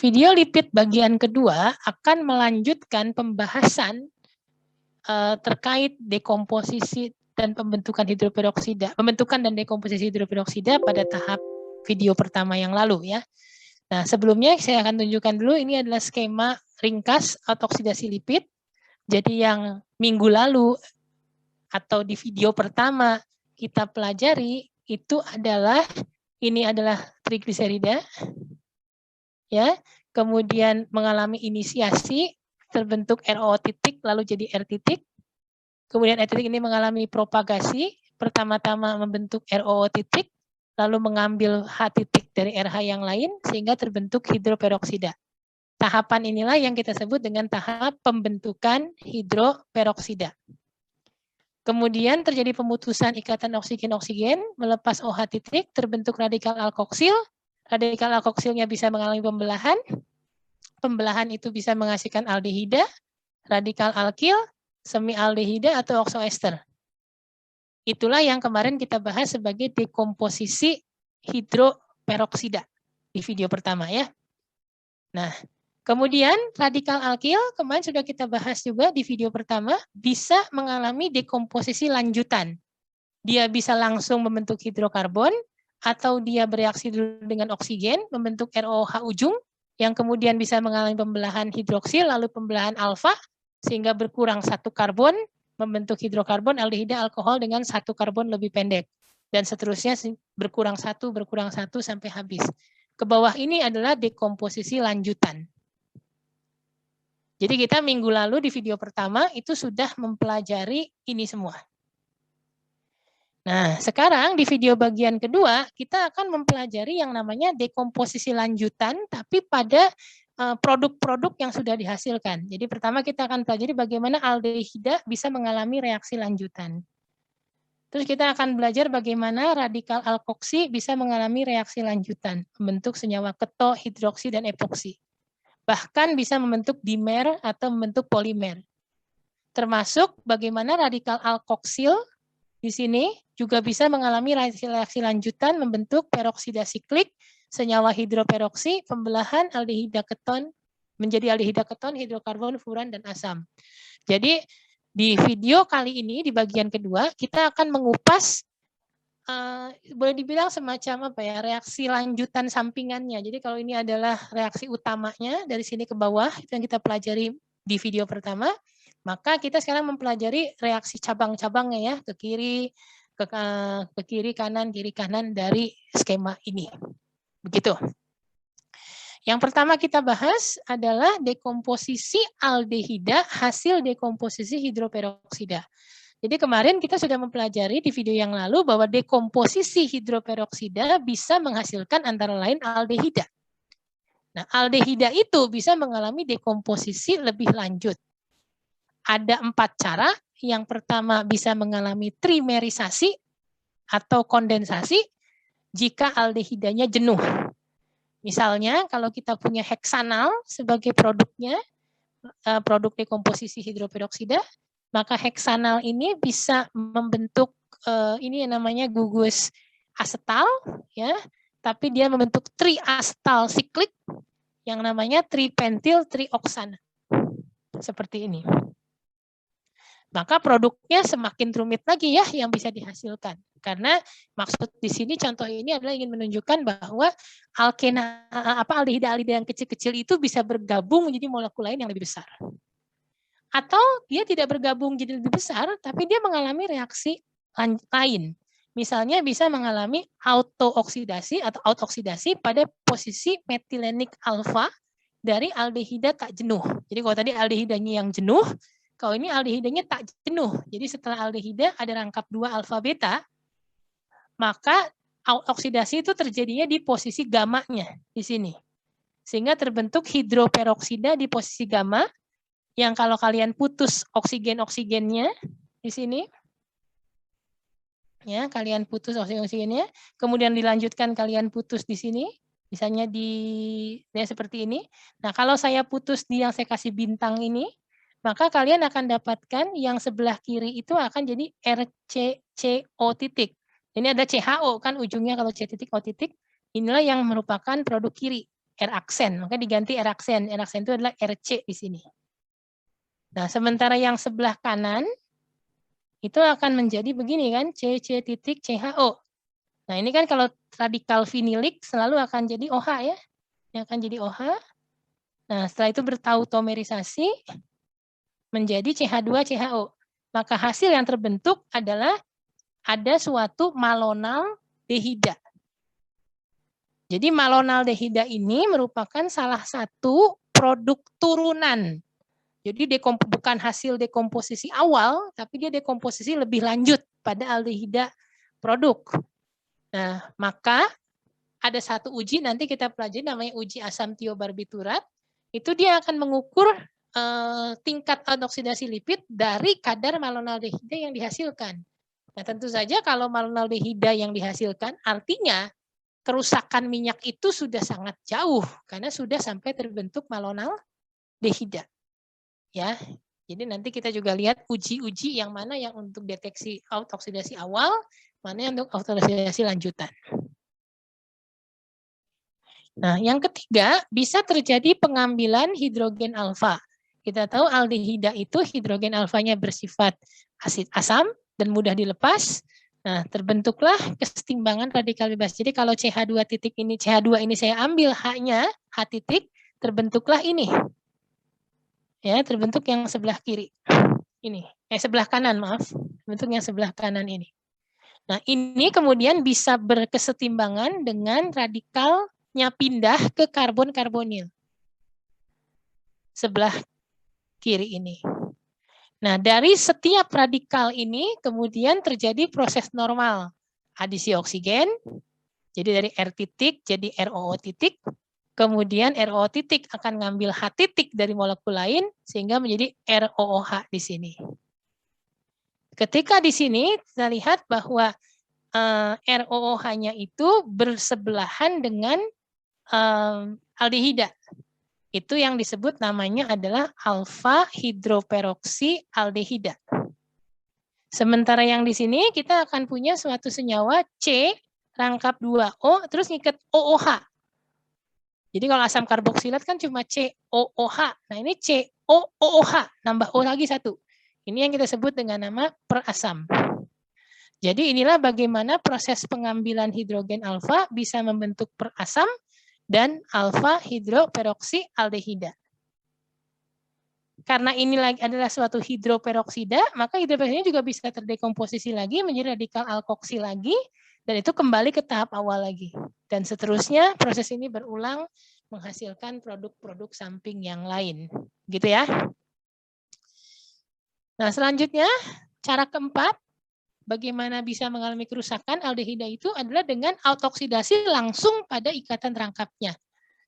Video lipid bagian kedua akan melanjutkan pembahasan terkait dekomposisi dan pembentukan hidroperoksida, pembentukan dan dekomposisi hidroperoksida pada tahap video pertama yang lalu ya. Nah, sebelumnya saya akan tunjukkan dulu ini adalah skema ringkas oksidasi lipid. Jadi yang minggu lalu atau di video pertama kita pelajari itu adalah ini adalah trigliserida ya, kemudian mengalami inisiasi terbentuk RO titik lalu jadi R titik. Kemudian R titik ini mengalami propagasi, pertama-tama membentuk RO titik, lalu mengambil H titik dari RH yang lain sehingga terbentuk hidroperoksida. Tahapan inilah yang kita sebut dengan tahap pembentukan hidroperoksida. Kemudian terjadi pemutusan ikatan oksigen-oksigen, melepas OH titik, terbentuk radikal alkoksil. Radikal alkoksilnya bisa mengalami pembelahan. Pembelahan itu bisa menghasilkan aldehida, radikal alkil, semialdehida atau oksoester. Itulah yang kemarin kita bahas sebagai dekomposisi hidroperoksida di video pertama ya. Nah, kemudian radikal alkil kemarin sudah kita bahas juga di video pertama bisa mengalami dekomposisi lanjutan. Dia bisa langsung membentuk hidrokarbon atau dia bereaksi dulu dengan oksigen membentuk ROH ujung yang kemudian bisa mengalami pembelahan hidroksil lalu pembelahan alfa sehingga berkurang satu karbon membentuk hidrokarbon aldehida alkohol dengan satu karbon lebih pendek dan seterusnya berkurang satu sampai habis. Ke bawah ini adalah dekomposisi lanjutan. Jadi kita minggu lalu di video pertama itu sudah mempelajari ini semua. Nah, sekarang di video bagian kedua kita akan mempelajari yang namanya dekomposisi lanjutan tapi pada produk-produk yang sudah dihasilkan. Jadi pertama kita akan pelajari bagaimana aldehida bisa mengalami reaksi lanjutan. Terus kita akan belajar bagaimana radikal alkoksi bisa mengalami reaksi lanjutan, membentuk senyawa keto, hidroksi, dan epoksi. Bahkan bisa membentuk dimer atau membentuk polimer. Termasuk bagaimana radikal alkoksil di sini juga bisa mengalami reaksi lanjutan membentuk peroksida siklik, senyawa hidroperoksi, pembelahan aldehida keton menjadi aldehida keton, hidrokarbon, furan, dan asam. Jadi di video kali ini di bagian kedua kita akan mengupas boleh dibilang semacam apa ya reaksi lanjutan sampingannya. Jadi kalau ini adalah reaksi utamanya dari sini ke bawah itu yang kita pelajari di video pertama. Maka kita sekarang mempelajari reaksi cabang-cabangnya ya ke kiri kanan dari skema ini. Begitu. Yang pertama kita bahas adalah dekomposisi aldehida hasil dekomposisi hidroperoksida. Jadi kemarin kita sudah mempelajari di video yang lalu bahwa dekomposisi hidroperoksida bisa menghasilkan antara lain aldehida. Nah, aldehida itu bisa mengalami dekomposisi lebih lanjut. Ada 4 cara. Yang pertama bisa mengalami trimerisasi atau kondensasi jika aldehidanya jenuh. Misalnya kalau kita punya heksanal sebagai produknya, produk dekomposisi hidroperoksida, maka heksanal ini bisa membentuk ini yang namanya gugus asetal, ya, tapi dia membentuk triasetal siklik yang namanya tripentil trioksana. Seperti ini. Maka produknya semakin rumit lagi ya yang bisa dihasilkan. Karena maksud di sini contoh ini adalah ingin menunjukkan bahwa aldehida-aldehida yang kecil-kecil itu bisa bergabung menjadi molekul lain yang lebih besar. Atau dia tidak bergabung jadi lebih besar, tapi dia mengalami reaksi lain. Misalnya bisa mengalami autooksidasi atau autooksidasi pada posisi metilenik alfa dari aldehida tak jenuh. Jadi kalau tadi aldehidanya yang jenuh, kalau ini aldehidanya tak jenuh. Jadi setelah aldehida ada rangkap 2 alfa beta, maka oksidasi itu terjadinya di posisi gamma-nya di sini. Sehingga terbentuk hidroperoksida di posisi gamma yang kalau kalian putus oksigen-oksigennya di sini, ya kalian putus oksigen-oksigennya, kemudian dilanjutkan kalian putus di sini, misalnya ya seperti ini. Nah kalau saya putus di yang saya kasih bintang ini, maka kalian akan dapatkan yang sebelah kiri itu akan jadi RCCO titik. Ini ada CHO kan ujungnya kalau C titik O titik. Inilah yang merupakan produk kiri. R aksen, maka diganti R aksen. R aksen itu adalah RC di sini. Nah, sementara yang sebelah kanan itu akan menjadi begini kan, CC titik CHO. Nah, ini kan kalau radikal vinilik selalu akan jadi OH ya. Ini akan jadi OH. Nah, setelah itu bertautomerisasi menjadi CH2CHO. Maka hasil yang terbentuk adalah ada suatu malonaldehida. Jadi malonaldehida ini merupakan salah satu produk turunan. Jadi bukan hasil dekomposisi awal, tapi dia dekomposisi lebih lanjut pada aldehida produk. Nah, maka ada satu uji nanti kita pelajari namanya uji asam tiobarbiturat. Itu dia akan mengukur tingkat oksidasi lipid dari kadar malonaldehida yang dihasilkan. Nah, tentu saja kalau malonaldehida yang dihasilkan artinya kerusakan minyak itu sudah sangat jauh karena sudah sampai terbentuk malonaldehida. Ya. Jadi nanti kita juga lihat uji-uji yang mana yang untuk deteksi oksidasi awal, mana yang untuk oksidasi lanjutan. Nah, yang ketiga bisa terjadi pengambilan hidrogen alfa. Kita tahu aldehida itu hidrogen alfanya bersifat asid asam dan mudah dilepas. Nah, terbentuklah kesetimbangan radikal bebas. Jadi kalau CH2 titik ini, CH2 ini saya ambil H-nya, H titik, terbentuklah ini. Ya, terbentuk yang sebelah kiri. Ini, sebelah kanan, maaf. Bentuk yang sebelah kanan ini. Nah, ini kemudian bisa berkesetimbangan dengan radikalnya pindah ke karbon-karbonil. Sebelah kiri ini. Nah, dari setiap radikal ini kemudian terjadi proses normal. Adisi oksigen, jadi dari R titik jadi ROO titik, kemudian ROO titik akan ngambil H titik dari molekul lain, sehingga menjadi ROOH di sini. Ketika di sini kita lihat bahwa ROOH-nya itu bersebelahan dengan aldehida. Itu yang disebut namanya adalah alfa hidroperoksi aldehida. Sementara yang di sini kita akan punya suatu senyawa C rangkap 2O terus ngikat OOH. Jadi kalau asam karboksilat kan cuma COOH. Nah, ini COOH, nambah O lagi satu. Ini yang kita sebut dengan nama perasam. Jadi inilah bagaimana proses pengambilan hidrogen alfa bisa membentuk perasam dan alfa hidroperoksi aldehida. Karena ini adalah suatu hidroperoksida, maka hidroperoksida juga bisa terdekomposisi lagi menjadi radikal alkoksi lagi, dan itu kembali ke tahap awal lagi. Dan seterusnya proses ini berulang menghasilkan produk-produk samping yang lain. Gitu ya. Nah, selanjutnya cara keempat, bagaimana bisa mengalami kerusakan aldehida itu adalah dengan autooksidasi langsung pada ikatan rangkapnya.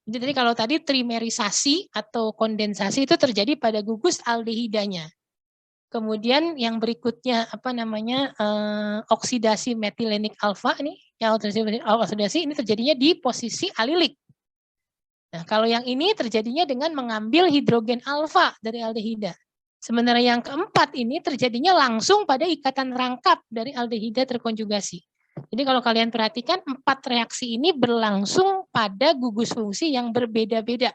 Jadi kalau tadi trimerisasi atau kondensasi itu terjadi pada gugus aldehidanya. Kemudian yang berikutnya oksidasi metilenik alfa nih, yang oksidasi ini terjadinya di posisi alilik. Nah, kalau yang ini terjadinya dengan mengambil hidrogen alfa dari aldehida. Sementara yang keempat ini terjadinya langsung pada ikatan rangkap dari aldehida terkonjugasi. Jadi kalau kalian perhatikan 4 reaksi ini berlangsung pada gugus fungsi yang berbeda-beda.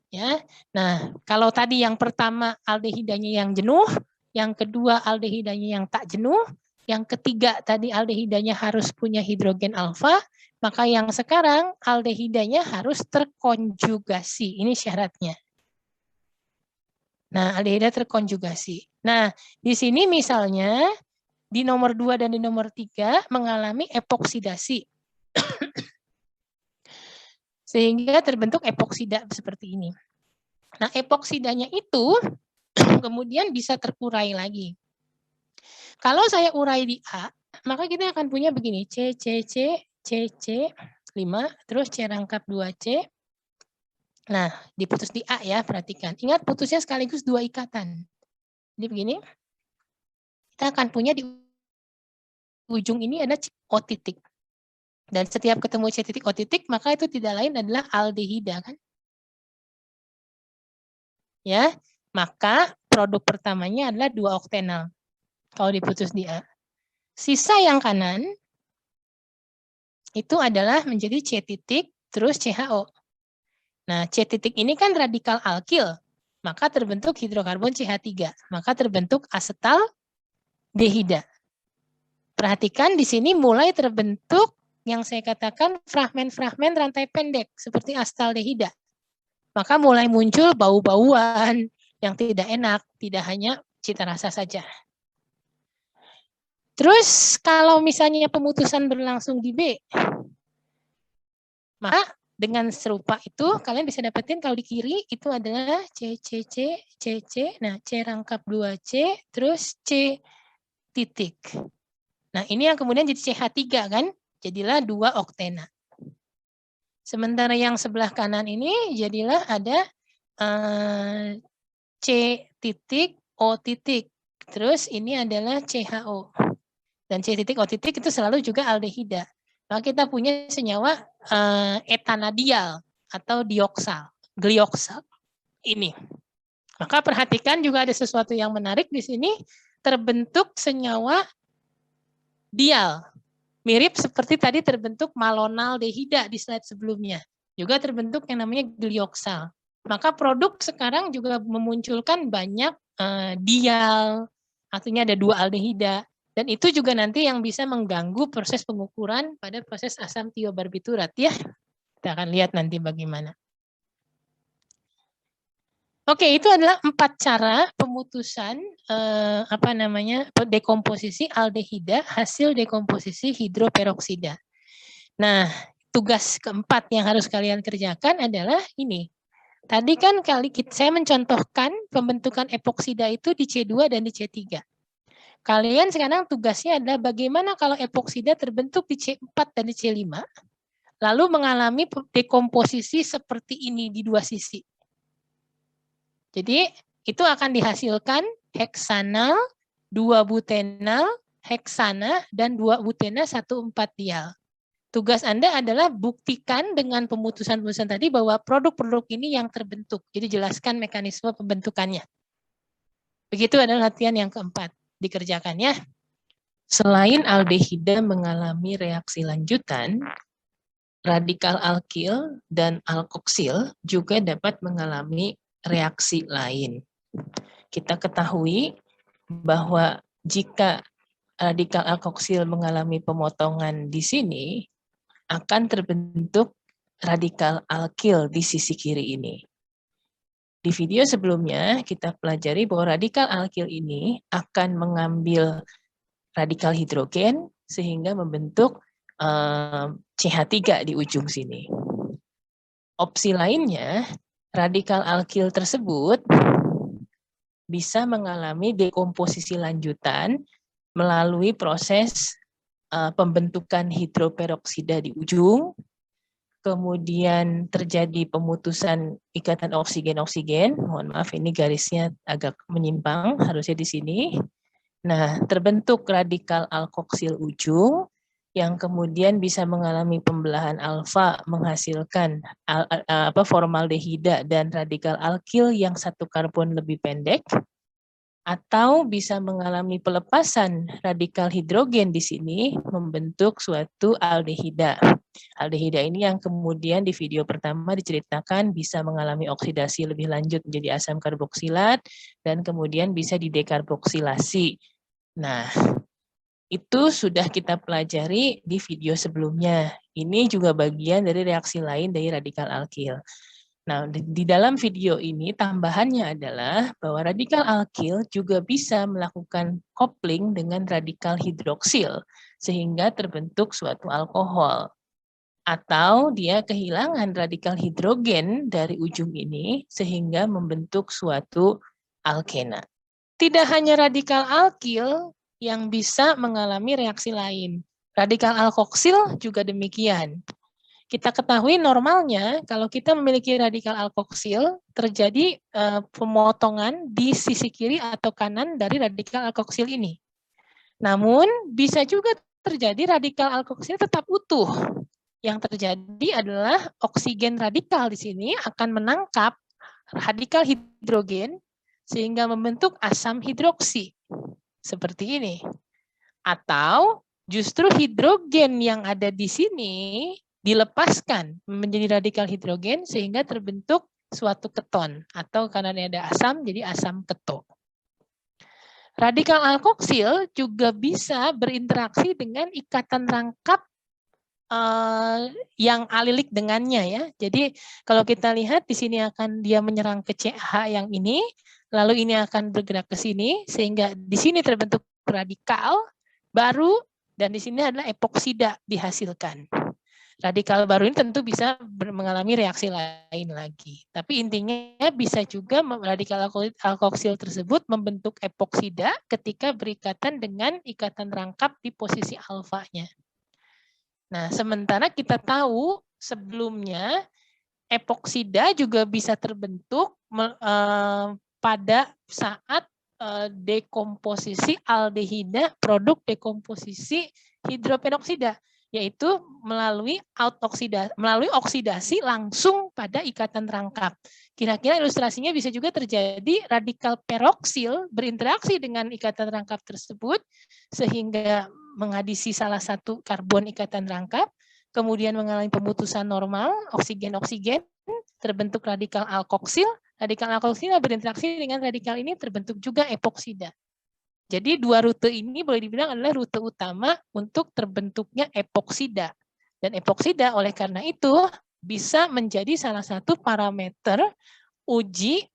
Ya. Nah, kalau tadi yang pertama aldehidanya yang jenuh, yang kedua aldehidanya yang tak jenuh, yang ketiga tadi aldehidanya harus punya hidrogen alfa, maka yang sekarang aldehidanya harus terkonjugasi. Ini syaratnya. Nah, aldehida terkonjugasi. Nah, di sini misalnya di nomor 2 dan di nomor 3 mengalami epoksidasi. Sehingga terbentuk epoksida seperti ini. Nah, epoksidanya itu kemudian bisa terkurai lagi. Kalau saya urai di A, maka kita akan punya begini, C, 5, terus C rangkap 2C. Nah, diputus di A ya, perhatikan. Ingat putusnya sekaligus 2 ikatan. Jadi begini, kita akan punya di ujung ini ada O titik. Dan setiap ketemu C titik O titik, maka itu tidak lain adalah aldehida kan. Ya, maka produk pertamanya adalah 2 oktenal. Kalau diputus di A. Sisa yang kanan itu adalah menjadi C titik terus CHO. Nah, C titik ini kan radikal alkil, maka terbentuk hidrokarbon CH3, maka terbentuk asetaldehida. Perhatikan di sini mulai terbentuk yang saya katakan fragmen-fragmen rantai pendek seperti astaldehida. Maka mulai muncul bau-bauan yang tidak enak, tidak hanya cita rasa saja. Terus kalau misalnya pemutusan berlangsung di B, maka dengan serupa itu kalian bisa dapetin kalau di kiri itu adalah CC. Nah, C rangkap 2C, terus C titik. Nah, ini yang kemudian jadi CH3 kan? Jadilah 2 oktena. Sementara yang sebelah kanan ini jadilah ada C titik, O titik. Terus ini adalah CHO. Dan C titik, O titik itu selalu juga aldehida. Maka kita punya senyawa etanadial atau dioksal, glioksal. Ini. Maka perhatikan juga ada sesuatu yang menarik di sini. Terbentuk senyawa dial. Mirip seperti tadi terbentuk malonaldehida di slide sebelumnya. Juga terbentuk yang namanya glioksal. Maka produk sekarang juga memunculkan banyak dial, artinya ada 2 aldehida. Dan itu juga nanti yang bisa mengganggu proses pengukuran pada proses asam tiobarbiturat ya. Kita akan lihat nanti bagaimana. Oke, itu adalah 4 cara pemutusan dekomposisi aldehida hasil dekomposisi hidroperoksida. Nah, tugas keempat yang harus kalian kerjakan adalah ini. Tadi kan saya mencontohkan pembentukan epoksida itu di C2 dan di C3. Kalian sekarang tugasnya adalah bagaimana kalau epoksida terbentuk di C4 dan di C5, lalu mengalami dekomposisi seperti ini di 2 sisi. Jadi itu akan dihasilkan heksanal, 2 butenal, heksana, dan 2 butena 1,4-dial. Tugas Anda adalah buktikan dengan pemutusan-pemutusan tadi bahwa produk-produk ini yang terbentuk. Jadi jelaskan mekanisme pembentukannya. Begitu adalah latihan yang keempat. Dikerjakan ya. Selain aldehida mengalami reaksi lanjutan, radikal alkil dan alkoksil juga dapat mengalami reaksi lain. Kita ketahui bahwa jika radikal alkoksil mengalami pemotongan di sini, akan terbentuk radikal alkil di sisi kiri ini. Di video sebelumnya kita pelajari bahwa radikal alkil ini akan mengambil radikal hidrogen sehingga membentuk CH3 di ujung sini. Opsi lainnya, radikal alkil tersebut bisa mengalami dekomposisi lanjutan melalui proses pembentukan hidroperoksida di ujung, kemudian terjadi pemutusan ikatan oksigen-oksigen. Mohon maaf, ini garisnya agak menyimpang, harusnya di sini. Nah, terbentuk radikal alkoksil ujung yang kemudian bisa mengalami pembelahan alfa menghasilkan formaldehida dan radikal alkil yang 1 karbon lebih pendek, atau bisa mengalami pelepasan radikal hidrogen di sini membentuk suatu aldehida. Aldehida ini yang kemudian di video pertama diceritakan bisa mengalami oksidasi lebih lanjut menjadi asam karboksilat dan kemudian bisa didekarboksilasi. Nah, itu sudah kita pelajari di video sebelumnya. Ini juga bagian dari reaksi lain dari radikal alkil. Nah, di dalam video ini tambahannya adalah bahwa radikal alkil juga bisa melakukan coupling dengan radikal hidroksil sehingga terbentuk suatu alkohol. Atau dia kehilangan radikal hidrogen dari ujung ini sehingga membentuk suatu alkena. Tidak hanya radikal alkil yang bisa mengalami reaksi lain. Radikal alkoksil juga demikian. Kita ketahui normalnya kalau kita memiliki radikal alkoksil terjadi pemotongan di sisi kiri atau kanan dari radikal alkoksil ini. Namun bisa juga terjadi radikal alkoksil tetap utuh. Yang terjadi adalah oksigen radikal di sini akan menangkap radikal hidrogen sehingga membentuk asam hidroksi. Seperti ini. Atau justru hidrogen yang ada di sini dilepaskan menjadi radikal hidrogen sehingga terbentuk suatu keton, atau karena ada asam jadi asam keto. Radikal alkoksil juga bisa berinteraksi dengan ikatan rangkap yang alilik dengannya ya. Jadi kalau kita lihat di sini akan dia menyerang ke CH yang ini, lalu ini akan bergerak ke sini sehingga di sini terbentuk radikal baru dan di sini adalah epoksida dihasilkan. Radikal baru ini tentu bisa mengalami reaksi lain lagi. Tapi intinya bisa juga radikal alkoksil tersebut membentuk epoksida ketika berikatan dengan ikatan rangkap di posisi alfanya. Nah, sementara kita tahu sebelumnya epoksida juga bisa terbentuk pada saat dekomposisi aldehida produk dekomposisi hidroperoksida, yaitu melalui oksidasi langsung pada ikatan rangkap. Kira-kira ilustrasinya bisa juga terjadi radikal peroksil berinteraksi dengan ikatan rangkap tersebut sehingga mengadisi salah satu karbon ikatan rangkap, kemudian mengalami pemutusan normal oksigen-oksigen, terbentuk radikal alkoksil. Radikal alkoksil berinteraksi dengan radikal ini terbentuk juga epoksida. Jadi dua rute ini boleh dibilang adalah rute utama untuk terbentuknya epoksida. Dan epoksida oleh karena itu bisa menjadi salah satu parameter uji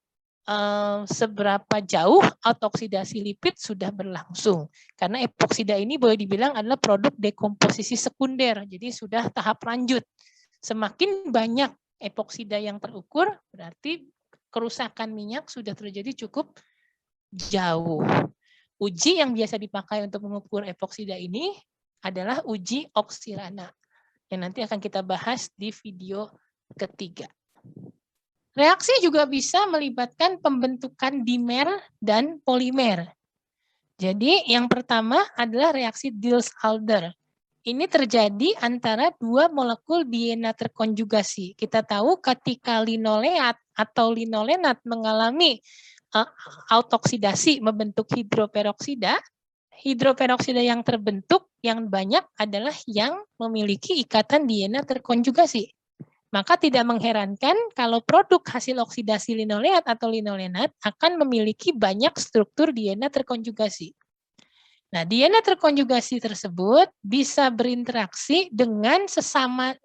seberapa jauh autooksidasi lipid sudah berlangsung. Karena epoksida ini boleh dibilang adalah produk dekomposisi sekunder, jadi sudah tahap lanjut. Semakin banyak epoksida yang terukur, berarti kerusakan minyak sudah terjadi cukup jauh. Uji yang biasa dipakai untuk mengukur epoksida ini adalah uji oksirana, yang nanti akan kita bahas di video ketiga. Reaksi juga bisa melibatkan pembentukan dimer dan polimer. Jadi yang pertama adalah reaksi Diels-Alder. Ini terjadi antara dua molekul DNA terkonjugasi. Kita tahu ketika linoleat atau linolenat mengalami autooksidasi membentuk hidroperoksida, hidroperoksida yang terbentuk yang banyak adalah yang memiliki ikatan DNA terkonjugasi. Maka tidak mengherankan kalau produk hasil oksidasi linoleat atau linolenat akan memiliki banyak struktur DNA terkonjugasi. Nah, DNA terkonjugasi tersebut bisa berinteraksi dengan sesama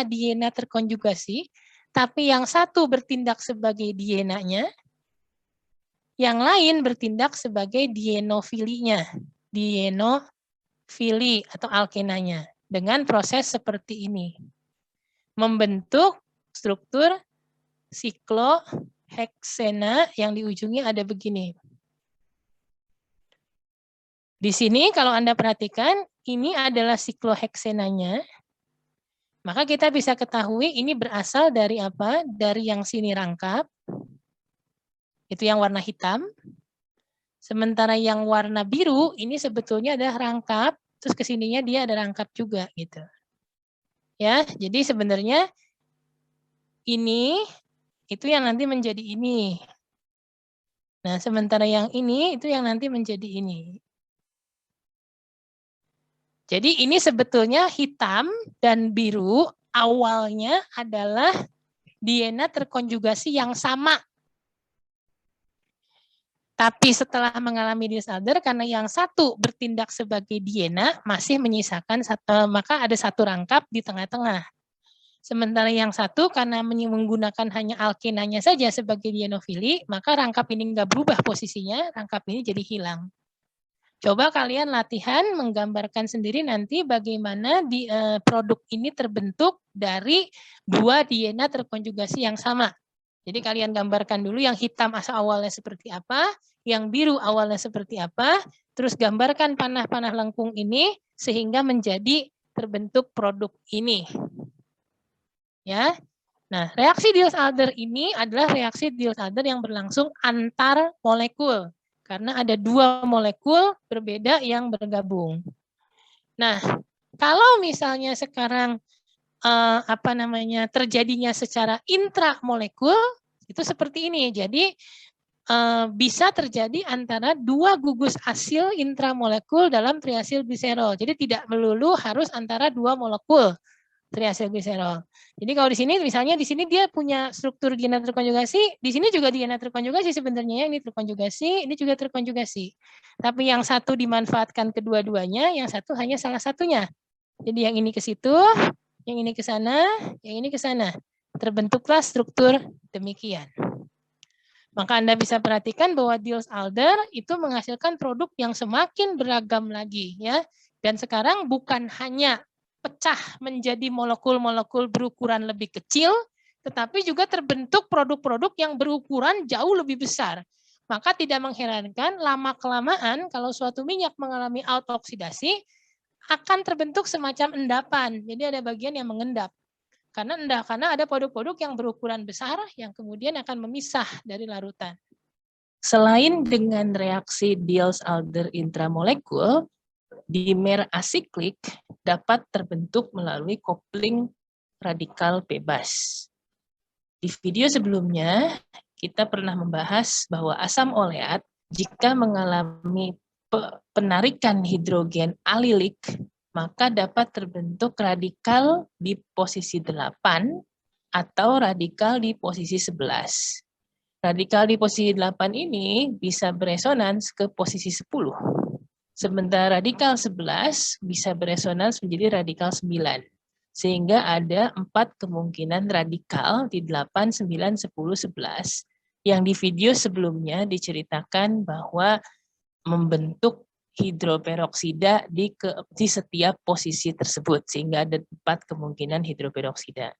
DNA terkonjugasi, tapi yang satu bertindak sebagai DNA-nya, yang lain bertindak sebagai dienofilinya, dienofili atau alkenanya, dengan proses seperti ini. Membentuk struktur sikloheksena yang di ujungnya ada begini. Di sini kalau Anda perhatikan, ini adalah sikloheksenanya. Maka kita bisa ketahui ini berasal dari apa? Dari yang sini rangkap. Itu yang warna hitam. Sementara yang warna biru, ini sebetulnya adalah rangkap. Terus kesininya dia ada rangkap juga gitu. Ya, jadi sebenarnya ini itu yang nanti menjadi ini. Nah, sementara yang ini itu yang nanti menjadi ini. Jadi ini sebetulnya hitam dan biru awalnya adalah DNA terkonjugasi yang sama. Tapi setelah mengalami Diels-Alder, karena yang satu bertindak sebagai DNA, masih menyisakan maka ada satu rangkap di tengah-tengah. Sementara yang satu karena menggunakan hanya alkenanya saja sebagai dienofili, maka rangkap ini nggak berubah posisinya, rangkap ini jadi hilang. Coba kalian latihan menggambarkan sendiri nanti bagaimana produk ini terbentuk dari dua DNA terkonjugasi yang sama. Jadi kalian gambarkan dulu yang hitam asal awalnya seperti apa, yang biru awalnya seperti apa, terus gambarkan panah-panah lengkung ini sehingga menjadi terbentuk produk ini. Ya. Nah, reaksi Diels-Alder ini adalah reaksi Diels-Alder yang berlangsung antar molekul. Karena ada dua molekul berbeda yang bergabung. Nah, kalau misalnya sekarang terjadinya secara intramolekul, itu seperti ini. Jadi bisa terjadi antara dua gugus asil intramolekul dalam triasil gliserol. Jadi tidak melulu harus antara dua molekul. triasilgliserol. Jadi kalau di sini misalnya di sini dia punya struktur DNA terkonjugasi, di sini juga DNA terkonjugasi sebenarnya, ini terkonjugasi, ini juga terkonjugasi. Tapi yang satu dimanfaatkan kedua-duanya, yang satu hanya salah satunya. Jadi yang ini ke situ, yang ini ke sana, yang ini ke sana. Terbentuklah struktur demikian. Maka Anda bisa perhatikan bahwa Diels-Alder itu menghasilkan produk yang semakin beragam lagi, ya. Dan sekarang bukan hanya pecah menjadi molekul-molekul berukuran lebih kecil, tetapi juga terbentuk produk-produk yang berukuran jauh lebih besar. Maka tidak mengherankan lama-kelamaan kalau suatu minyak mengalami autooksidasi akan terbentuk semacam endapan. Jadi ada bagian yang mengendap. Karena ada produk-produk yang berukuran besar yang kemudian akan memisah dari larutan. Selain dengan reaksi Diels-Alder intramolekul, dimer asiklik dapat terbentuk melalui kopling radikal bebas. Di video sebelumnya, kita pernah membahas bahwa asam oleat jika mengalami penarikan hidrogen alilik, maka dapat terbentuk radikal di posisi 8 atau radikal di posisi 11. Radikal di posisi 8 ini bisa beresonans ke posisi 10. Sementara radikal 11 bisa beresonans menjadi radikal 9. Sehingga ada 4 kemungkinan radikal di 8, 9, 10, 11. Yang di video sebelumnya diceritakan bahwa membentuk hidroperoksida di setiap posisi tersebut. Sehingga ada 4 kemungkinan hidroperoksida.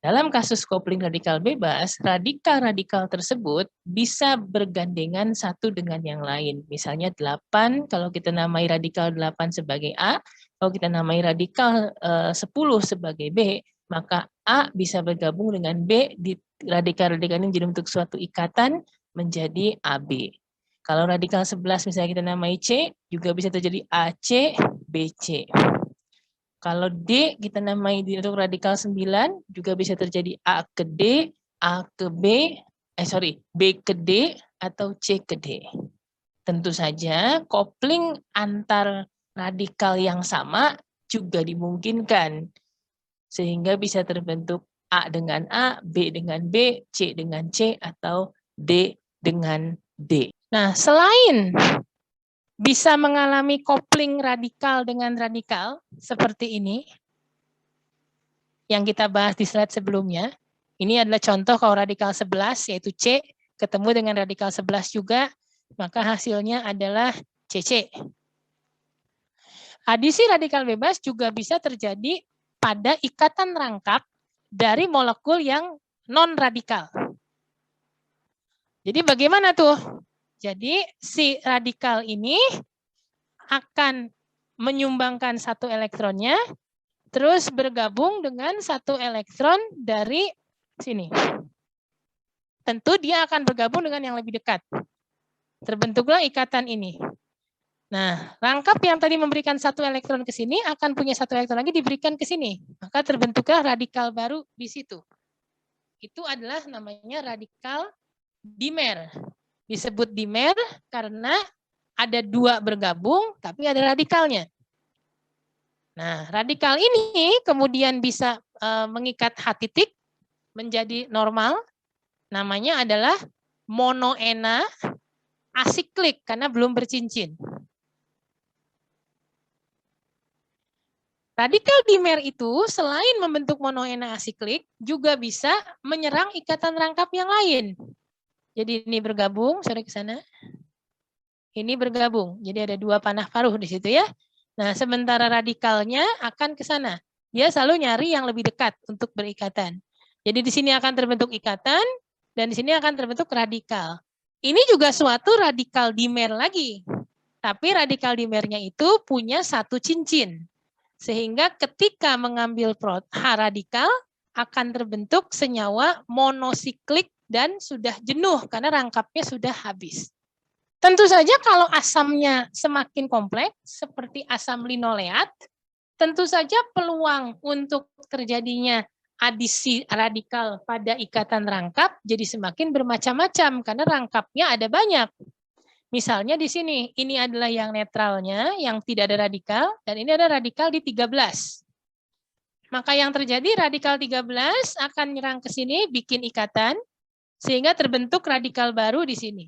Dalam kasus kopling radikal bebas, radikal-radikal tersebut bisa bergandengan satu dengan yang lain. Misalnya 8, kalau kita namai radikal 8 sebagai A, kalau kita namai radikal 10 sebagai B, maka A bisa bergabung dengan B, di radikal-radikal ini jadi bentuk suatu ikatan menjadi AB. Kalau radikal 11 misalnya kita namai C, juga bisa terjadi AC, BC. Kalau D kita namai untuk radikal 9, juga bisa terjadi A ke D, A ke B, B ke D, atau C ke D. Tentu saja kopling antar radikal yang sama juga dimungkinkan. Sehingga bisa terbentuk A dengan A, B dengan B, C dengan C, atau D dengan D. Nah, selain bisa mengalami kopling radikal dengan radikal seperti ini yang kita bahas di slide sebelumnya. Ini adalah contoh kalau radikal 11 yaitu C ketemu dengan radikal 11 juga, maka hasilnya adalah CC. Adisi radikal bebas juga bisa terjadi pada ikatan rangkap dari molekul yang non radikal. Jadi bagaimana tuh? Jadi si radikal ini akan menyumbangkan satu elektronnya, terus bergabung dengan satu elektron dari sini. Tentu dia akan bergabung dengan yang lebih dekat. Terbentuklah ikatan ini. Nah, rangkap yang tadi memberikan satu elektron ke sini akan punya satu elektron lagi diberikan ke sini. Maka terbentuklah radikal baru di situ. Itu adalah namanya radikal dimer. Disebut dimer karena ada 2 bergabung, tapi ada radikalnya. Nah, radikal ini kemudian bisa mengikat H titik menjadi normal. Namanya adalah monoena asiklik karena belum bercincin. Radikal dimer itu selain membentuk monoena asiklik, juga bisa menyerang ikatan rangkap yang lain. Jadi ini bergabung, sorry ke sana. Ini bergabung, jadi ada 2 panah paruh di situ ya. Nah, sementara radikalnya akan ke sana. Dia selalu nyari yang lebih dekat untuk berikatan. Jadi di sini akan terbentuk ikatan, dan di sini akan terbentuk radikal. Ini juga suatu radikal dimer lagi. Tapi radikal dimernya itu punya satu cincin. Sehingga ketika mengambil H radikal, akan terbentuk senyawa monosiklik dan sudah jenuh karena rangkapnya sudah habis. Tentu saja kalau asamnya semakin kompleks, seperti asam linoleat, tentu saja peluang untuk terjadinya adisi radikal pada ikatan rangkap jadi semakin bermacam-macam karena rangkapnya ada banyak. Misalnya di sini, ini adalah yang netralnya, yang tidak ada radikal, dan ini ada radikal di 13. Maka yang terjadi radikal 13 akan nyerang ke sini, bikin ikatan, sehingga terbentuk radikal baru di sini.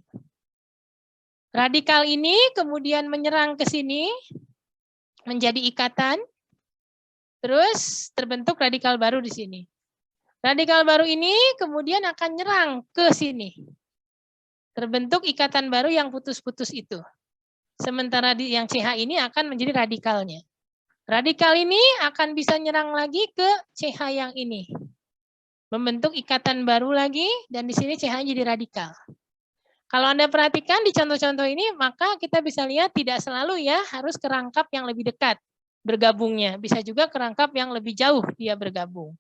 Radikal ini kemudian menyerang ke sini, menjadi ikatan, terus terbentuk radikal baru di sini. Radikal baru ini kemudian akan nyerang ke sini. Terbentuk ikatan baru yang putus-putus itu. Sementara yang CH ini akan menjadi radikalnya. Radikal ini akan bisa nyerang lagi ke CH yang ini. Membentuk ikatan baru lagi, dan di sini CH jadi radikal. Kalau Anda perhatikan di contoh-contoh ini, maka kita bisa lihat tidak selalu ya harus ke rangkap yang lebih dekat bergabungnya. Bisa juga ke rangkap yang lebih jauh dia bergabung.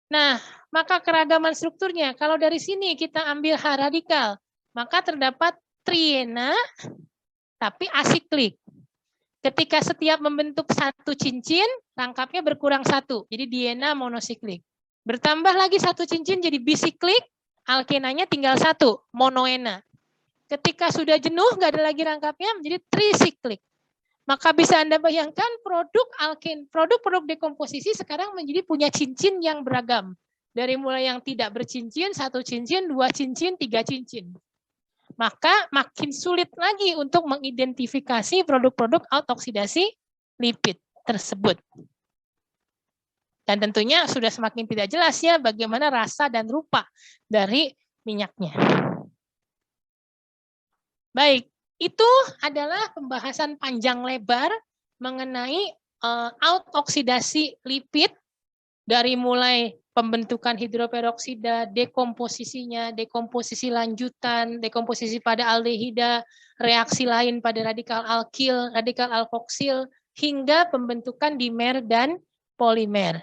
Nah, maka keragaman strukturnya, kalau dari sini kita ambil H radikal, maka terdapat triena tapi asiklik. Ketika setiap membentuk satu cincin, rangkapnya berkurang satu, jadi diena monosiklik. Bertambah lagi satu cincin jadi bisiklik, alkenanya tinggal satu, monoena. Ketika sudah jenuh, nggak ada lagi rangkapnya, menjadi trisiklik. Maka bisa Anda bayangkan produk dekomposisi sekarang menjadi punya cincin yang beragam. Dari mulai yang tidak bercincin, satu cincin, dua cincin, tiga cincin. Maka makin sulit lagi untuk mengidentifikasi produk-produk oksidasi lipid tersebut. Dan tentunya sudah semakin tidak jelas ya bagaimana rasa dan rupa dari minyaknya. Baik, itu adalah pembahasan panjang lebar mengenai out-oksidasi lipid dari mulai pembentukan hidroperoksida, dekomposisinya, dekomposisi lanjutan, dekomposisi pada aldehida, reaksi lain pada radikal alkil, radikal alkoksil, hingga pembentukan dimer dan polimer.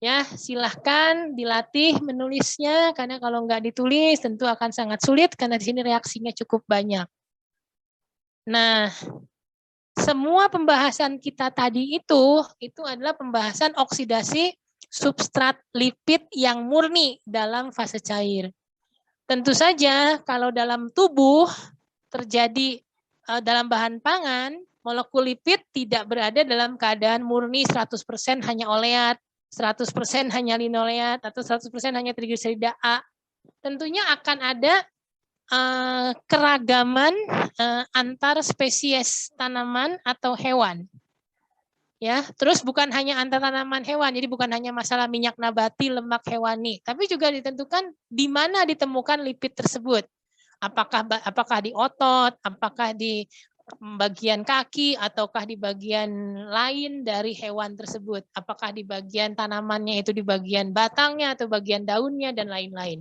Ya, silahkan dilatih menulisnya, karena kalau nggak ditulis tentu akan sangat sulit, karena di sini reaksinya cukup banyak. Nah, semua pembahasan kita tadi itu adalah pembahasan oksidasi substrat lipid yang murni dalam fase cair. Tentu saja kalau dalam tubuh terjadi dalam bahan pangan, molekul lipid tidak berada dalam keadaan murni 100% hanya oleat, 100% hanya linoleat, atau 100% hanya trigliserida A. Tentunya akan ada keragaman antar spesies tanaman atau hewan. Ya, terus bukan hanya antar tanaman hewan, jadi bukan hanya masalah minyak nabati, lemak hewani, tapi juga ditentukan di mana ditemukan lipid tersebut. Apakah di otot, apakah di bagian kaki, ataukah di bagian lain dari hewan tersebut. Apakah di bagian tanamannya itu di bagian batangnya atau bagian daunnya dan lain-lain.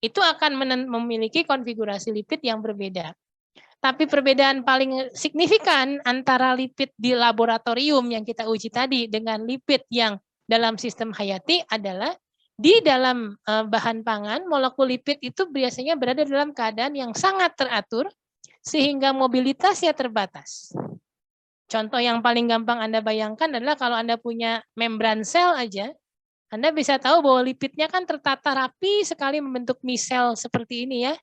Itu akan memiliki konfigurasi lipid yang berbeda. Tapi perbedaan paling signifikan antara lipid di laboratorium yang kita uji tadi dengan lipid yang dalam sistem hayati adalah di dalam bahan pangan, molekul lipid itu biasanya berada dalam keadaan yang sangat teratur sehingga mobilitasnya terbatas. Contoh yang paling gampang Anda bayangkan adalah kalau Anda punya membran sel aja, Anda bisa tahu bahwa lipidnya kan tertata rapi sekali membentuk misel seperti ini ya.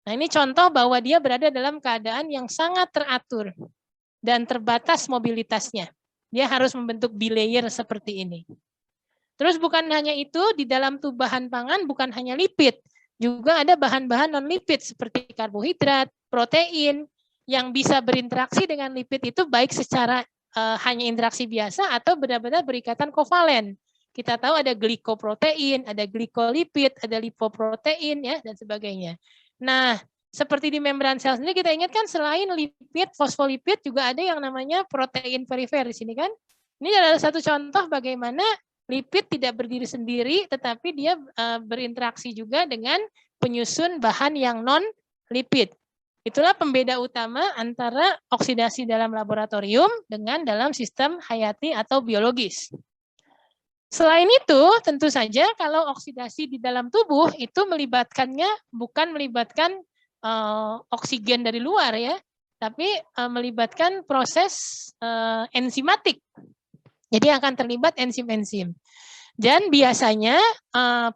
Nah, ini contoh bahwa dia berada dalam keadaan yang sangat teratur dan terbatas mobilitasnya. Dia harus membentuk bilayer seperti ini. Terus bukan hanya itu, di dalam tubuh bahan pangan bukan hanya lipid, juga ada bahan-bahan non-lipid seperti karbohidrat, protein, yang bisa berinteraksi dengan lipid itu baik secara hanya interaksi biasa atau benar-benar berikatan kovalen. Kita tahu ada glikoprotein, ada glikolipid, ada lipoprotein ya dan sebagainya. Nah, seperti di membran sel sendiri kita ingatkan selain lipid, fosfolipid juga ada yang namanya protein perifer di sini kan. Ini adalah satu contoh bagaimana lipid tidak berdiri sendiri tetapi dia berinteraksi juga dengan penyusun bahan yang non-lipid. Itulah pembeda utama antara oksidasi dalam laboratorium dengan dalam sistem hayati atau biologis. Selain itu, tentu saja kalau oksidasi di dalam tubuh itu melibatkannya bukan melibatkan oksigen dari luar ya, tapi melibatkan proses enzimatik. Jadi akan terlibat enzim-enzim. Dan biasanya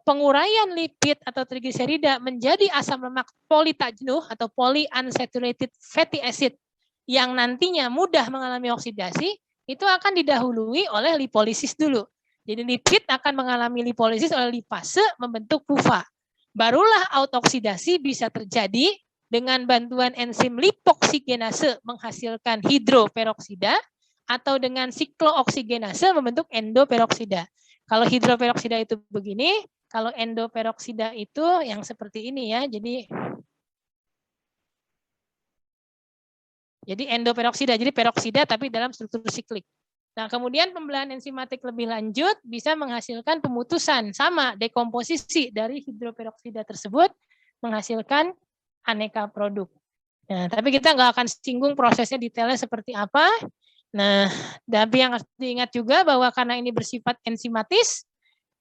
penguraian lipid atau trigliserida menjadi asam lemak tak jenuh atau polyunsaturated fatty acid yang nantinya mudah mengalami oksidasi, itu akan didahului oleh lipolisis dulu. Jadi lipid akan mengalami lipolisis oleh lipase membentuk PUFA. Barulah autooksidasi bisa terjadi dengan bantuan enzim lipoksigenase menghasilkan hidroperoksida atau dengan siklooksigenase membentuk endoperoksida. Kalau hidroperoksida itu begini, kalau endoperoksida itu yang seperti ini ya. Jadi endoperoksida, jadi peroksida tapi dalam struktur siklik. Nah, kemudian pembelahan enzimatik lebih lanjut bisa menghasilkan pemutusan sama dekomposisi dari hidroperoksida tersebut menghasilkan aneka produk. Nah, tapi kita nggak akan singgung prosesnya detailnya seperti apa. Nah, tapi yang harus diingat juga bahwa karena ini bersifat enzimatis,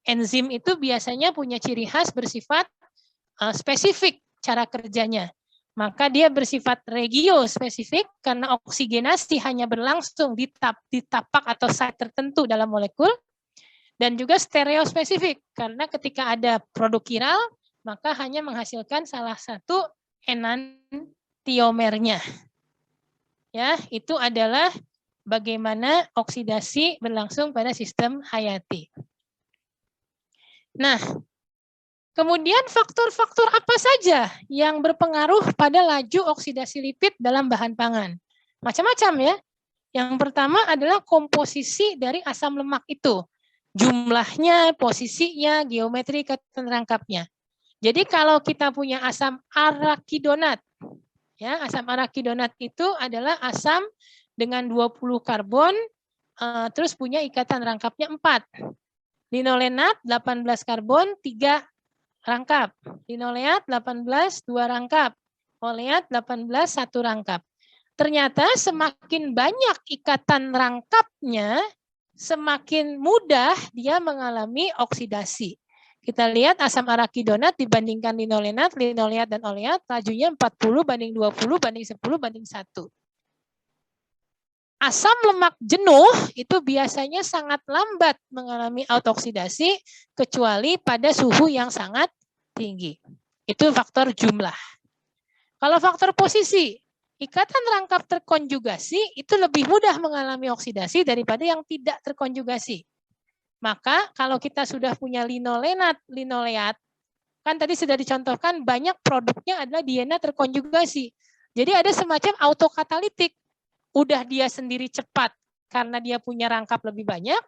enzim itu biasanya punya ciri khas bersifat spesifik cara kerjanya. Maka dia bersifat regiospesifik karena oksigenasi hanya berlangsung di tapak atau site tertentu dalam molekul, dan juga stereospesifik karena ketika ada produk kiral maka hanya menghasilkan salah satu enantiomernya. Ya, itu adalah bagaimana oksidasi berlangsung pada sistem hayati. Nah, kemudian faktor-faktor apa saja yang berpengaruh pada laju oksidasi lipid dalam bahan pangan? Macam-macam ya. Yang pertama adalah komposisi dari asam lemak itu. Jumlahnya, posisinya, geometri ikatan rangkapnya. Jadi kalau kita punya asam arakidonat, ya, asam arakidonat itu adalah asam dengan 20 karbon, terus punya ikatan rangkapnya 4. Linolenat 18 karbon, 3 rangkap. Linoleat 18, 2 rangkap. Oleat 18, 1 rangkap. Ternyata semakin banyak ikatan rangkapnya, semakin mudah dia mengalami oksidasi. Kita lihat asam arakidonat dibandingkan linolenat, linoleat, dan oleat, lajunya 40 banding 20 banding 10 banding 1. Asam lemak jenuh itu biasanya sangat lambat mengalami autooksidasi kecuali pada suhu yang sangat tinggi. Itu faktor jumlah. Kalau faktor posisi, ikatan rangkap terkonjugasi itu lebih mudah mengalami oksidasi daripada yang tidak terkonjugasi. Maka kalau kita sudah punya linolenat, linoleat, kan tadi sudah dicontohkan banyak produknya adalah DNA terkonjugasi. Jadi ada semacam autokatalitik. Udah dia sendiri cepat karena dia punya rangkap lebih banyak,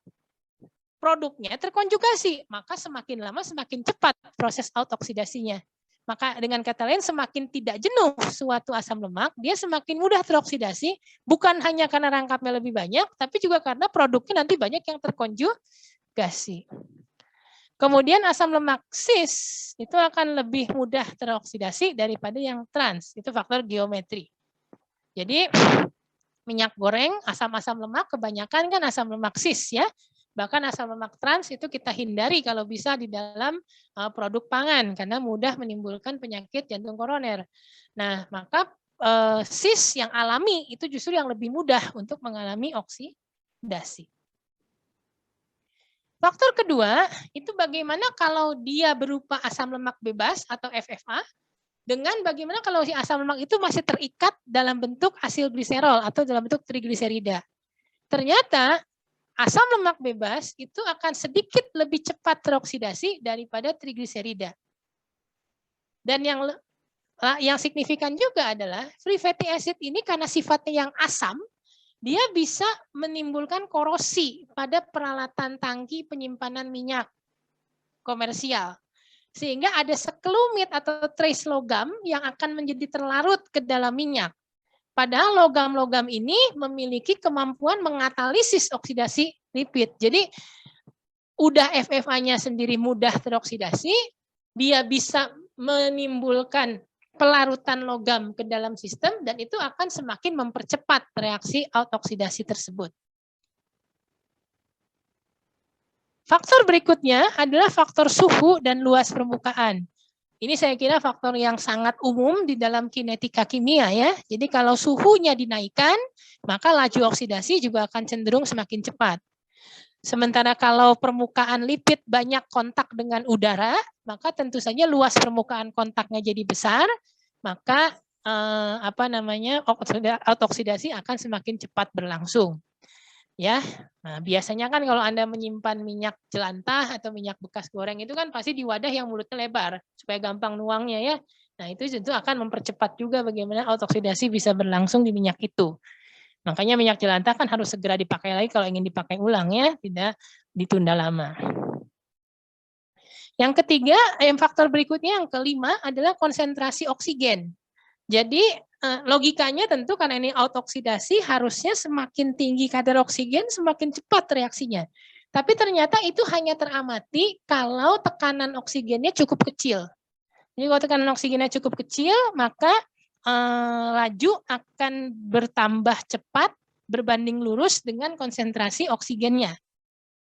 produknya terkonjugasi, maka semakin lama semakin cepat proses autooksidasinya. Maka dengan kata lain semakin tidak jenuh suatu asam lemak, dia semakin mudah teroksidasi, bukan hanya karena rangkapnya lebih banyak, tapi juga karena produknya nanti banyak yang terkonjugasi. Kemudian asam lemak cis itu akan lebih mudah teroksidasi daripada yang trans, itu faktor geometri. Jadi minyak goreng, asam-asam lemak kebanyakan kan asam lemak cis ya. Bahkan asam lemak trans itu kita hindari kalau bisa di dalam produk pangan karena mudah menimbulkan penyakit jantung koroner. Nah, maka cis yang alami itu justru yang lebih mudah untuk mengalami oksidasi. Faktor kedua, itu bagaimana kalau dia berupa asam lemak bebas atau FFA, dengan bagaimana kalau si asam lemak itu masih terikat dalam bentuk asilgliserol atau dalam bentuk trigliserida. Ternyata asam lemak bebas itu akan sedikit lebih cepat teroksidasi daripada trigliserida. Dan yang signifikan juga adalah free fatty acid ini karena sifatnya yang asam, dia bisa menimbulkan korosi pada peralatan tangki penyimpanan minyak komersial. Sehingga ada sekelumit atau trace logam yang akan menjadi terlarut ke dalam minyak. Padahal logam-logam ini memiliki kemampuan mengatalisis oksidasi lipid. Jadi udah FFA-nya sendiri mudah teroksidasi, dia bisa menimbulkan pelarutan logam ke dalam sistem dan itu akan semakin mempercepat reaksi autooksidasi tersebut. Faktor berikutnya adalah faktor suhu dan luas permukaan. Ini saya kira faktor yang sangat umum di dalam kinetika kimia ya. Jadi kalau suhunya dinaikkan, maka laju oksidasi juga akan cenderung semakin cepat. Sementara kalau permukaan lipid banyak kontak dengan udara, maka tentu saja luas permukaan kontaknya jadi besar, maka autooksidasi akan semakin cepat berlangsung. Ya, nah, biasanya kan kalau Anda menyimpan minyak jelantah atau minyak bekas goreng itu kan pasti di wadah yang mulutnya lebar supaya gampang nuangnya ya. Nah, itu tentu akan mempercepat juga bagaimana autooksidasi bisa berlangsung di minyak itu. Makanya minyak jelantah kan harus segera dipakai lagi kalau ingin dipakai ulang ya, tidak ditunda lama. Yang ketiga, faktor berikutnya yang kelima adalah konsentrasi oksigen. Jadi logikanya tentu karena ini autooksidasi harusnya semakin tinggi kadar oksigen semakin cepat reaksinya. Tapi ternyata itu hanya teramati kalau tekanan oksigennya cukup kecil. Jadi kalau tekanan oksigennya cukup kecil, maka laju akan bertambah cepat berbanding lurus dengan konsentrasi oksigennya.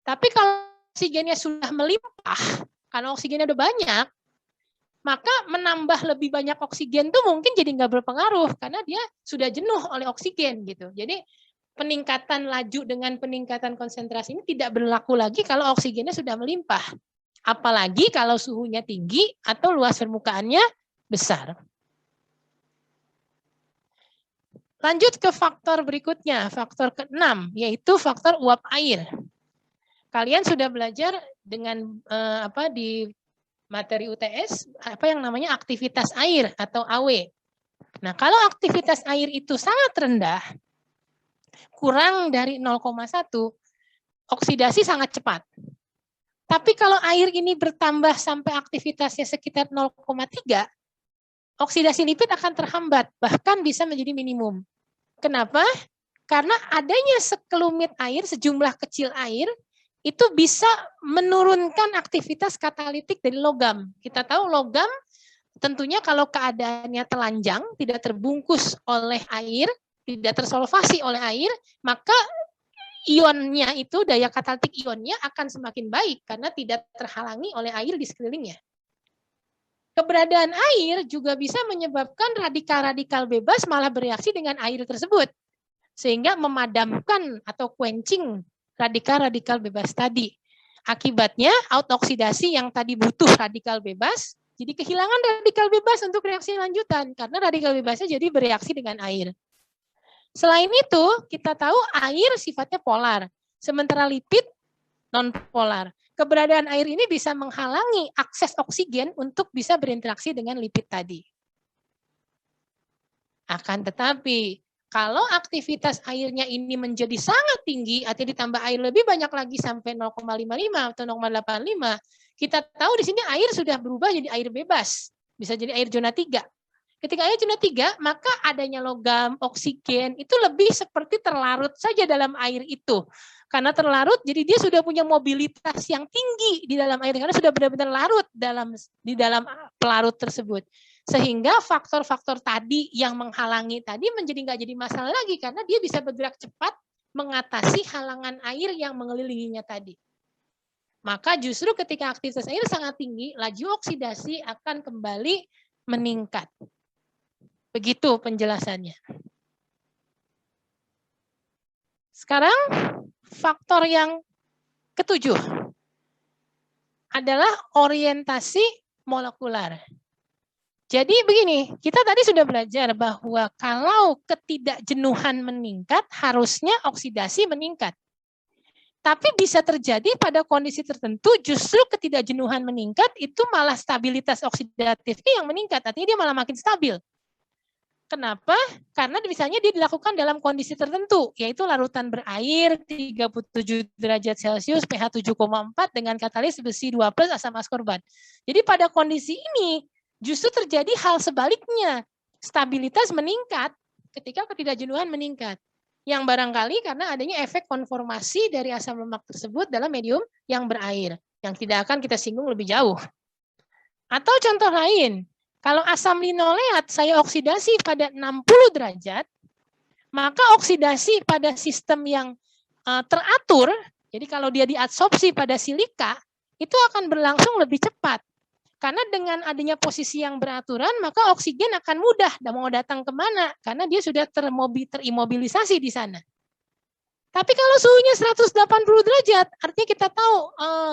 Tapi kalau oksigennya sudah melimpah, karena oksigennya udah banyak, maka menambah lebih banyak oksigen tuh mungkin jadi nggak berpengaruh karena dia sudah jenuh oleh oksigen gitu. Jadi peningkatan laju dengan peningkatan konsentrasi ini tidak berlaku lagi kalau oksigennya sudah melimpah. Apalagi kalau suhunya tinggi atau luas permukaannya besar. Lanjut ke faktor berikutnya, faktor ke-6, yaitu faktor uap air. Kalian sudah belajar dengan di materi UTS apa yang namanya aktivitas air atau AW. Nah, kalau aktivitas air itu sangat rendah, kurang dari 0,1, oksidasi sangat cepat. Tapi kalau air ini bertambah sampai aktivitasnya sekitar 0,3, oksidasi lipid akan terhambat, bahkan bisa menjadi minimum. Kenapa? Karena adanya sekelumit air, sejumlah kecil air, itu bisa menurunkan aktivitas katalitik dari logam. Kita tahu logam tentunya kalau keadaannya telanjang, tidak terbungkus oleh air, tidak tersolvasi oleh air, maka ionnya itu, daya katalitik ionnya akan semakin baik karena tidak terhalangi oleh air di sekelilingnya. Keberadaan air juga bisa menyebabkan radikal-radikal bebas malah bereaksi dengan air tersebut, sehingga memadamkan atau quenching radikal-radikal bebas tadi. Akibatnya autooksidasi yang tadi butuh radikal bebas, jadi kehilangan radikal bebas untuk reaksi lanjutan, karena radikal bebasnya jadi bereaksi dengan air. Selain itu, kita tahu air sifatnya polar, sementara lipid non-polar. Keberadaan air ini bisa menghalangi akses oksigen untuk bisa berinteraksi dengan lipid tadi. Akan tetapi, kalau aktivitas airnya ini menjadi sangat tinggi, artinya ditambah air lebih banyak lagi sampai 0,55 atau 0,85, kita tahu di sini air sudah berubah jadi air bebas. Bisa jadi air zona 3. Ketika air zona 3, maka adanya logam, oksigen, itu lebih seperti terlarut saja dalam air itu. Karena terlarut, jadi dia sudah punya mobilitas yang tinggi di dalam air, karena sudah benar-benar larut di dalam pelarut tersebut. Sehingga faktor-faktor tadi yang menghalangi tadi menjadi nggak jadi masalah lagi, karena dia bisa bergerak cepat mengatasi halangan air yang mengelilinginya tadi. Maka justru ketika aktivitas air sangat tinggi, laju oksidasi akan kembali meningkat. Begitu penjelasannya. Sekarang faktor yang ke-7 adalah orientasi molekular. Jadi begini, kita tadi sudah belajar bahwa kalau ketidakjenuhan meningkat, harusnya oksidasi meningkat. Tapi bisa terjadi pada kondisi tertentu justru ketidakjenuhan meningkat itu malah stabilitas oksidatifnya yang meningkat, artinya dia malah makin stabil. Kenapa? Karena misalnya dia dilakukan dalam kondisi tertentu, yaitu larutan berair 37 derajat Celcius, pH 7,4 dengan katalis besi 2+ asam askorbat. Jadi pada kondisi ini justru terjadi hal sebaliknya. Stabilitas meningkat ketika ketidakjenuhan meningkat. Yang barangkali karena adanya efek konformasi dari asam lemak tersebut dalam medium yang berair, yang tidak akan kita singgung lebih jauh. Atau contoh lain, kalau asam linoleat saya oksidasi pada 60 derajat, maka oksidasi pada sistem yang teratur, jadi kalau dia diadsorpsi pada silika, itu akan berlangsung lebih cepat. Karena dengan adanya posisi yang beraturan, maka oksigen akan mudah mau datang kemana, karena dia sudah terimobilisasi di sana. Tapi kalau suhunya 180 derajat, artinya kita tahu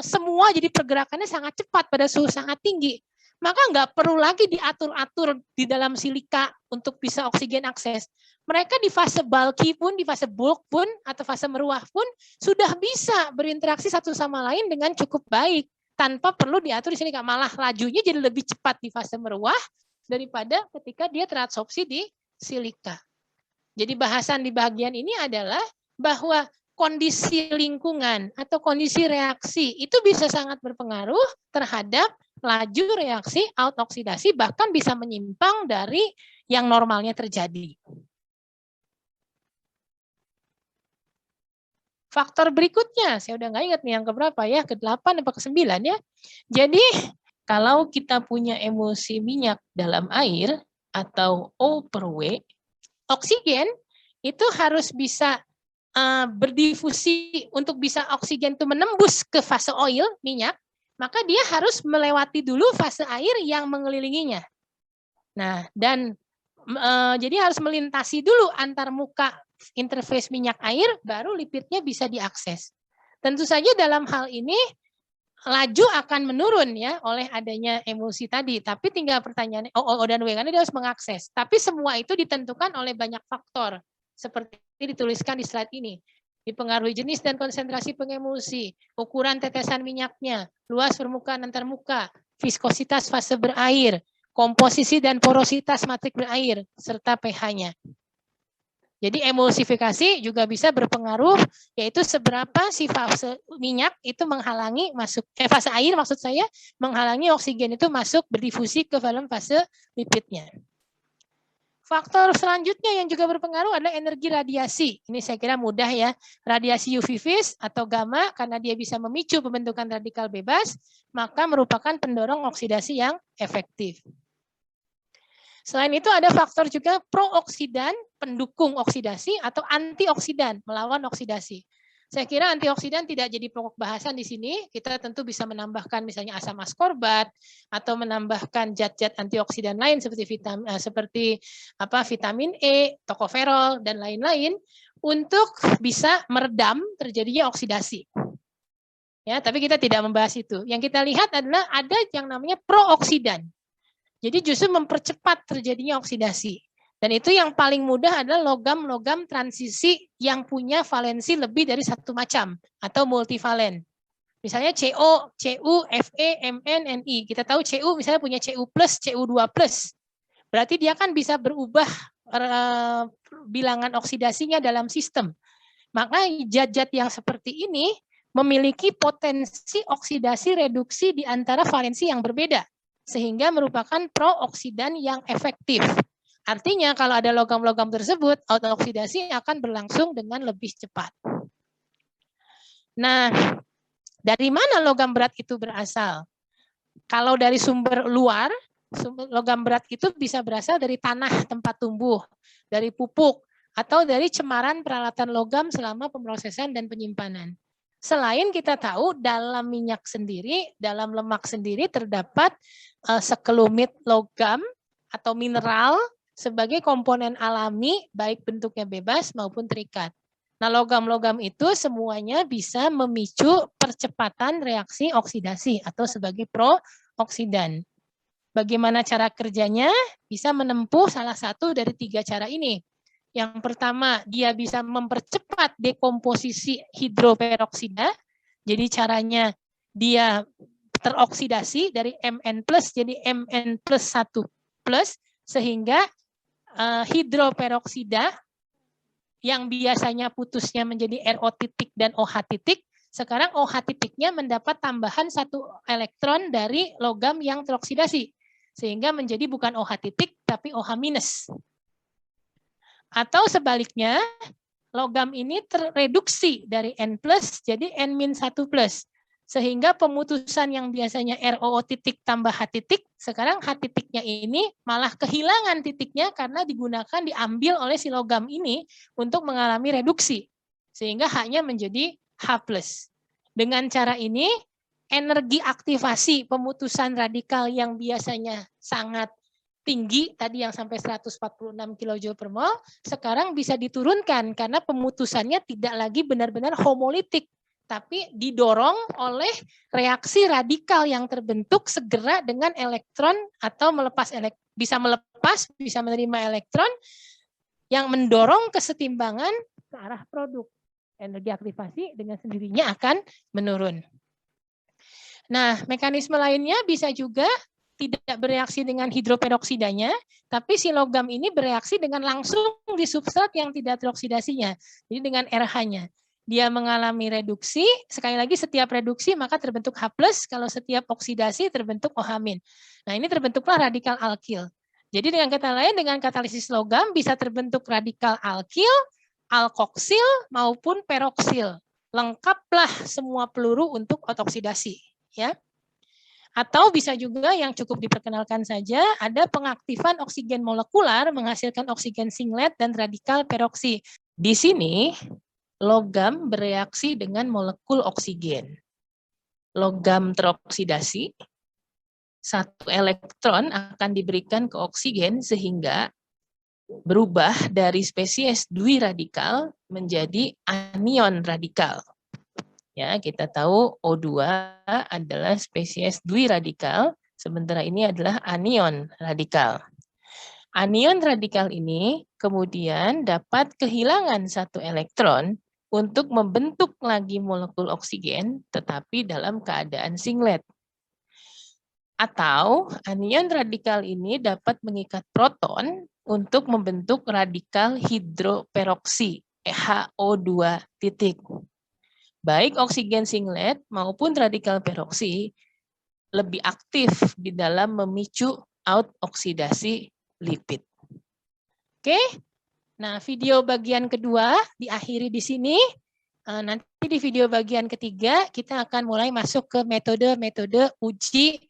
semua jadi pergerakannya sangat cepat pada suhu sangat tinggi. maka nggak perlu lagi diatur-atur di dalam silika untuk bisa oksigen akses. Mereka di fase bulky pun, di fase bulk pun, atau fase meruah pun sudah bisa berinteraksi satu sama lain dengan cukup baik tanpa perlu diatur di silika. Malah lajunya jadi lebih cepat di fase meruah daripada ketika dia teradsorpsi di silika. Jadi bahasan di bagian ini adalah bahwa kondisi lingkungan atau kondisi reaksi itu bisa sangat berpengaruh terhadap laju reaksi out oksidasi, bahkan bisa menyimpang dari yang normalnya terjadi. Faktor berikutnya, saya udah nggak ingat nih yang keberapa ya, ke-8 atau ke-9 ya. Jadi kalau kita punya emulsi minyak dalam air atau O per W, oksigen itu harus bisa berdifusi. Untuk bisa oksigen itu menembus ke fase oil, minyak, maka dia harus melewati dulu fase air yang mengelilinginya. Nah, dan jadi harus melintasi dulu antar muka interface minyak air, baru lipidnya bisa diakses. Tentu saja dalam hal ini laju akan menurun ya oleh adanya emulsi tadi, tapi tinggal pertanyaannya O dan W karena dia harus mengakses. Tapi semua itu ditentukan oleh banyak faktor seperti dituliskan di slide ini. Dipengaruhi jenis dan konsentrasi pengemulsi, ukuran tetesan minyaknya, luas permukaan antar muka, viskositas fase berair, komposisi dan porositas matrik berair, serta pH-nya. Jadi emulsifikasi juga bisa berpengaruh, yaitu seberapa si fase minyak itu menghalangi masuk, fase air maksud saya, menghalangi oksigen itu masuk berdifusi ke dalam fase lipidnya. Faktor selanjutnya yang juga berpengaruh adalah energi radiasi. Ini saya kira mudah ya. Radiasi UV vis atau gamma, karena dia bisa memicu pembentukan radikal bebas, maka merupakan pendorong oksidasi yang efektif. Selain itu ada faktor juga prooksidan, pendukung oksidasi, atau antioksidan, melawan oksidasi. Saya kira antioksidan tidak jadi pokok bahasan di sini. Kita tentu bisa menambahkan misalnya asam askorbat atau menambahkan zat-zat antioksidan lain seperti vitamin E, tokoferol dan lain-lain untuk bisa meredam terjadinya oksidasi. Ya, tapi kita tidak membahas itu. Yang kita lihat adalah ada yang namanya prooksidan. Jadi justru mempercepat terjadinya oksidasi. Dan itu yang paling mudah adalah logam-logam transisi yang punya valensi lebih dari satu macam atau multivalen. Misalnya CO, Cu, Fe, Mn, Ni. Kita tahu Cu misalnya punya Cu+, Cu2+. Berarti dia kan bisa berubah bilangan oksidasinya dalam sistem. Maka zat-zat yang seperti ini memiliki potensi oksidasi reduksi di antara valensi yang berbeda, sehingga merupakan prooksidan yang efektif. Artinya kalau ada logam-logam tersebut, oksidasi akan berlangsung dengan lebih cepat. Nah, dari mana logam berat itu berasal? Kalau dari sumber luar, logam berat itu bisa berasal dari tanah tempat tumbuh, dari pupuk, atau dari cemaran peralatan logam selama pemrosesan dan penyimpanan. Selain kita tahu dalam minyak sendiri, dalam lemak sendiri terdapat sekelumit logam atau mineral sebagai komponen alami, baik bentuknya bebas maupun terikat. Nah, logam-logam itu semuanya bisa memicu percepatan reaksi oksidasi atau sebagai prooksidan. Bagaimana cara kerjanya? Bisa menempuh salah satu dari 3 cara ini. Yang pertama, dia bisa mempercepat dekomposisi hidroperoksida. Jadi caranya dia teroksidasi dari Mn+ jadi Mn+1+, sehingga hidroperoksida yang biasanya putusnya menjadi RO titik dan OH titik, sekarang OH titiknya mendapat tambahan 1 elektron dari logam yang teroksidasi, sehingga menjadi bukan OH titik tapi OH minus. Atau sebaliknya, logam ini tereduksi dari N+ jadi N-1+. Sehingga pemutusan yang biasanya ROO titik tambah H titik, sekarang H titiknya ini malah kehilangan titiknya karena digunakan, diambil oleh si logam ini untuk mengalami reduksi. Sehingga H-nya menjadi H+. Dengan cara ini, energi aktivasi pemutusan radikal yang biasanya sangat tinggi, tadi yang sampai 146 kJ per mol, sekarang bisa diturunkan karena pemutusannya tidak lagi benar-benar homolitik, tapi didorong oleh reaksi radikal yang terbentuk segera dengan elektron atau bisa melepas, bisa menerima elektron yang mendorong kesetimbangan ke arah produk. Energi aktivasi dengan sendirinya akan menurun. Nah, mekanisme lainnya bisa juga tidak bereaksi dengan hidroperoksidanya, tapi si logam ini bereaksi dengan langsung di substrat yang tidak teroksidasinya. Jadi dengan RH-nya. Dia mengalami reduksi, sekali lagi setiap reduksi maka terbentuk H+, kalau setiap oksidasi terbentuk OH-. Nah, ini terbentuklah radikal alkil. Jadi dengan kata lain, dengan katalisis logam bisa terbentuk radikal alkil, alkoksil, maupun peroksil. Lengkaplah semua peluru untuk otoksidasi. Ya. Atau bisa juga yang cukup diperkenalkan saja, ada pengaktifan oksigen molekular menghasilkan oksigen singlet dan radikal peroksi. Di sini, logam bereaksi dengan molekul oksigen. Logam teroksidasi, satu elektron akan diberikan ke oksigen sehingga berubah dari spesies dwiradikal menjadi anion radikal. Ya, kita tahu O2 adalah spesies dwiradikal, sementara ini adalah anion radikal. Anion radikal ini kemudian dapat kehilangan satu elektron untuk membentuk lagi molekul oksigen, tetapi dalam keadaan singlet. Atau anion radikal ini dapat mengikat proton untuk membentuk radikal hidroperoksi, HO2 titik. Baik oksigen singlet maupun radikal peroksi lebih aktif di dalam memicu out-oksidasi lipid. Oke, nah video bagian kedua diakhiri di sini. Nanti di video bagian ketiga kita akan mulai masuk ke metode-metode uji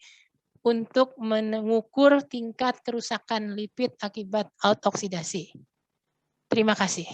untuk mengukur tingkat kerusakan lipid akibat out-oksidasi. Terima kasih.